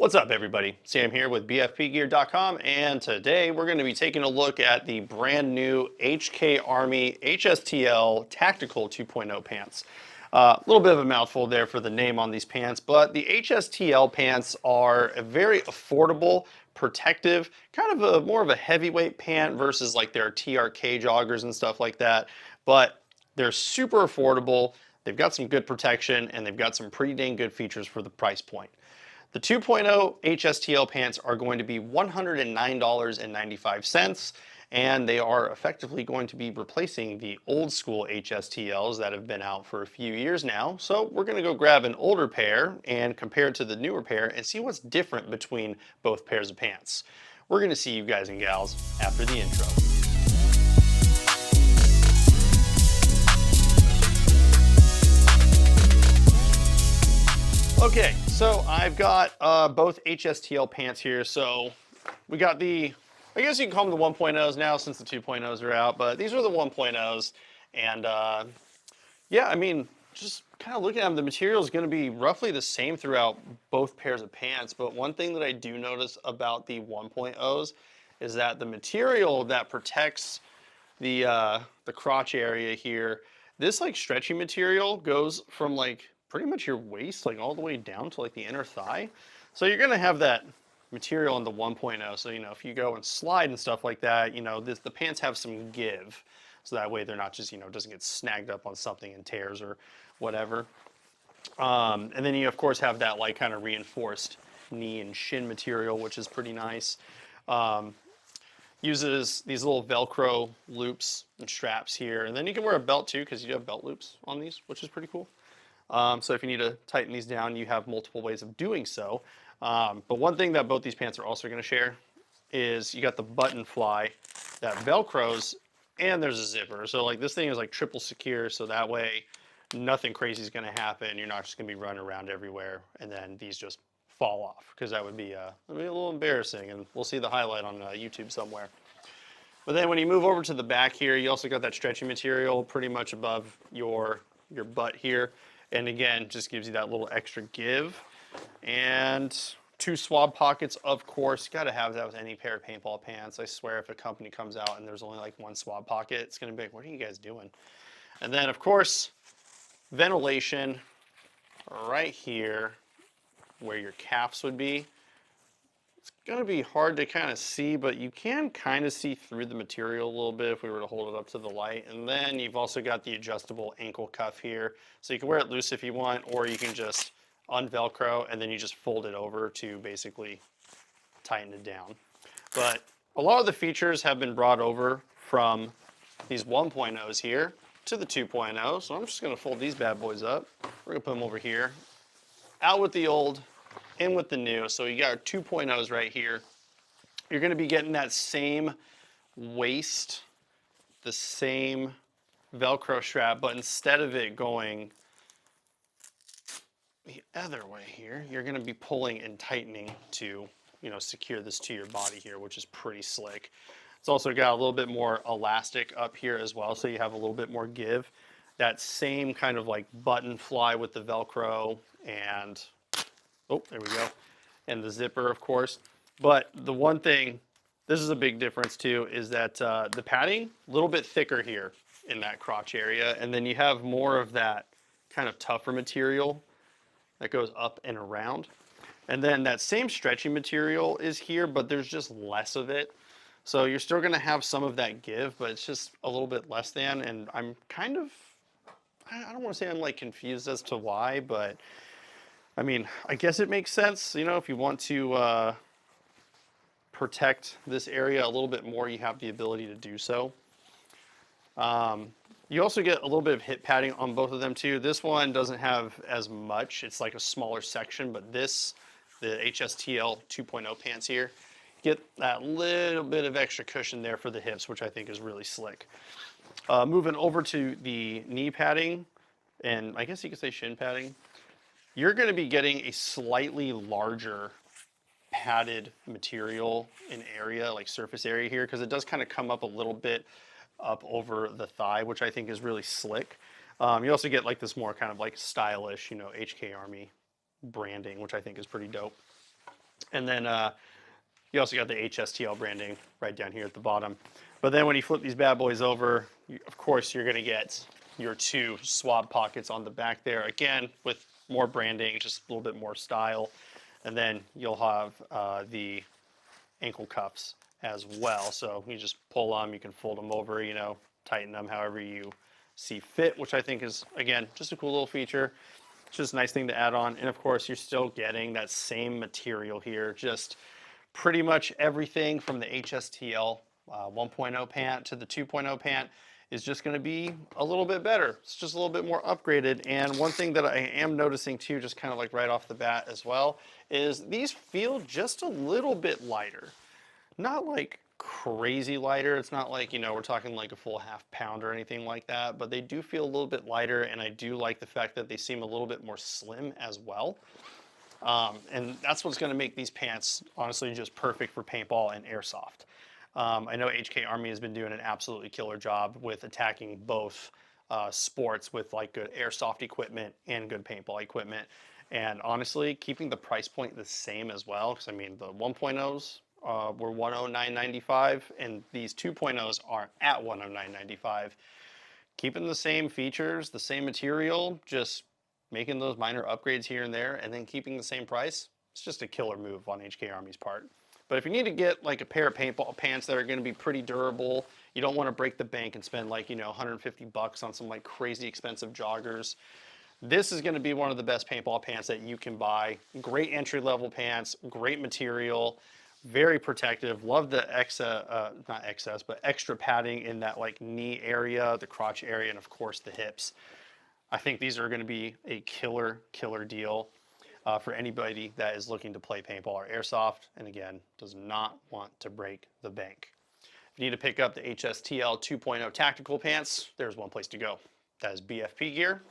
What's up, everybody? Sam here with BFPGear.com, and today we're going to be taking a look at the brand new HK Army HSTL Tactical 2.0 pants. A little bit of a mouthful there for the name on these pants, but the HSTL pants are a very affordable, protective, kind of more of a heavyweight pant versus like their TRK joggers and stuff like that. But they're super affordable. They've got some good protection, and they've got some pretty dang good features for the price point. The 2.0 HSTL pants are going to be $109.95, and they are effectively going to be replacing the old school HSTLs that have been out for a few years now. So we're going to go grab an older pair and compare it to the newer pair and see what's different between both pairs of pants. We're going to see you guys and gals after the intro. Okay, so I've got both HSTL pants here. So we got the, I guess you can call them the 1.0s now since the 2.0s are out, but these are the 1.0s. And yeah, I mean, just kind of looking at them, the material is going to be roughly the same throughout both pairs of pants. But one thing that I do notice about the 1.0s is that the material that protects the crotch area here, this like stretchy material goes from like pretty much your waist, like all the way down to like the inner thigh. So you're gonna have that material in the 1.0. So, you know, if you go and slide and stuff like that, you know, the pants have some give. So that way they're not just, you know, doesn't get snagged up on something and tears or whatever. And then you of course have that like kind of reinforced knee and shin material, which is pretty nice. Uses these little Velcro loops and straps here. And then you can wear a belt too, because you have belt loops on these, which is pretty cool. So if you need to tighten these down, you have multiple ways of doing so. But one thing that both these pants are also going to share is you got the button fly that Velcros, and there's a zipper. So like this thing is like triple secure, so that way nothing crazy is going to happen. You're not just going to be running around everywhere, and then these just fall off, because that would be a little embarrassing, and we'll see the highlight on YouTube somewhere. But then when you move over to the back here, you also got that stretchy material pretty much above your butt here. And again, just gives you that little extra give. And two swab pockets, of course. You gotta have that with any pair of paintball pants. I swear if a company comes out and there's only like one swab pocket, it's gonna be like, what are you guys doing? And then of course, ventilation right here where your calves would be. It's gonna be hard to kind of see, but you can kind of see through the material a little bit if we were to hold it up to the light. And then you've also got the adjustable ankle cuff here. So you can wear it loose if you want, or you can just unvelcro and then you just fold it over to basically tighten it down. But a lot of the features have been brought over from these 1.0s here to the 2.0. So I'm just gonna fold these bad boys up. We're gonna put them over here. Out with the old, in with the new. So you got our 2.0s right here. You're going to be getting that same waist, the same Velcro strap, but instead of it going the other way here, you're going to be pulling and tightening to, you know, secure this to your body here, which is pretty slick. It's also got a little bit more elastic up here as well, so you have a little bit more give. That same kind of like button fly with the Velcro and oh, there we go. And the zipper, of course. But the one thing, this is a big difference too, is that the padding, a little bit thicker here in that crotch area. And then you have more of that kind of tougher material that goes up and around. And then that same stretchy material is here, but there's just less of it. So you're still gonna have some of that give, but it's just a little bit less than. And I'm kind of, I don't wanna say I'm like confused as to why, but I mean, I guess it makes sense, you know, if you want to protect this area a little bit more, you have the ability to do so. You also get a little bit of hip padding on both of them too. This one doesn't have as much, it's like a smaller section, but this, the HSTL 2.0 pants here, get that little bit of extra cushion there for the hips, which I think is really slick. Moving over to the knee padding, and I guess you could say shin padding, you're going to be getting a slightly larger padded material in area, like surface area here, because it does kind of come up a little bit up over the thigh, which I think is really slick. You also get like this more kind of like stylish, you know, HK Army branding, which I think is pretty dope. And then you also got the HSTL branding right down here at the bottom. But then when you flip these bad boys over, of course, you're going to get your 2 swab pockets on the back there. Again, with more branding, just a little bit more style. And then you'll have the ankle cuffs as well. So you just pull them, you can fold them over, you know, tighten them however you see fit, which I think is, again, just a cool little feature. It's just a nice thing to add on. And of course, you're still getting that same material here, just pretty much everything from the HSTL 1.0 pant to the 2.0 pant is just going to be a little bit better. It's just a little bit more upgraded. And one thing that I am noticing too, just kind of like right off the bat as well, is these feel just a little bit lighter. Not like crazy lighter. It's not like, you know, we're talking like a full half pound or anything like that, but they do feel a little bit lighter, and I do like the fact that they seem a little bit more slim as well. And that's what's going to make these pants honestly just perfect for paintball and airsoft. I know HK Army has been doing an absolutely killer job with attacking both sports with like good airsoft equipment and good paintball equipment. And honestly, keeping the price point the same as well, because I mean the 1.0s were $109.95, and these 2.0s are at $109.95. Keeping the same features, the same material, just making those minor upgrades here and there, and then keeping the same price, it's just a killer move on HK Army's part. But if you need to get like a pair of paintball pants that are going to be pretty durable, you don't want to break the bank and spend like, you know, 150 bucks on some like crazy expensive joggers, this is going to be one of the best paintball pants that you can buy. Great entry-level pants, great material, very protective. Love the not excess, but extra padding in that like knee area, the crotch area, and of course the hips. I think these are going to be a killer deal for anybody that is looking to play paintball or airsoft, and again, does not want to break the bank. If you need to pick up the HSTL 2.0 Tactical Pants, there's one place to go. That is BFPGear.com.